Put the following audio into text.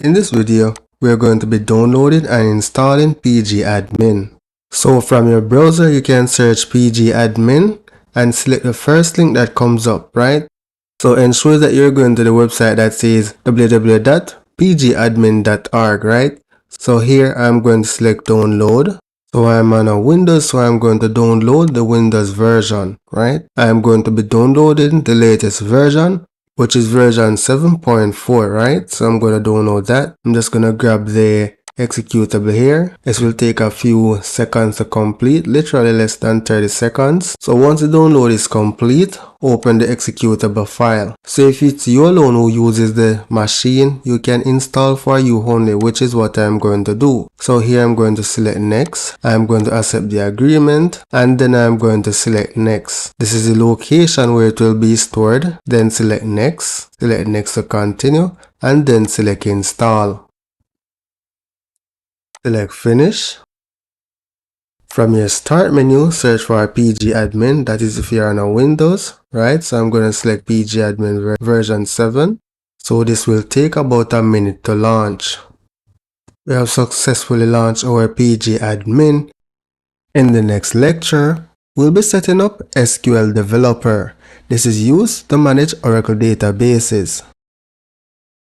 In this video, we are going to be downloading and installing pgadmin. So from your browser, you can search pgadmin and select the first link that comes up, right? So ensure that you're going to the website that says www.pgadmin.org, right? So here I'm going to select download. So I'm on a Windows, so I'm going to download the Windows version, right? I'm going to be downloading the latest version, which is version 7.4, right? So I'm going to download that. I'm just going to grab the executable here. This will take a few seconds to complete, literally less than 30 seconds. So once the download is complete, open the executable file. So if it's you alone who uses the machine, you can install for you only, which is what I'm going to do. So here I'm going to select next. I'm going to accept the agreement, and then I'm going to select next. This is the location where it will be stored. Then select next to continue, and then select install. Select finish. From your start menu, search for pgadmin, that is if you're on a Windows, right? So I'm going to select pgadmin version 7. So this will take about a minute to launch. We have successfully launched our pgadmin. In the next lecture, we'll be setting up SQL Developer. This is used to manage Oracle databases.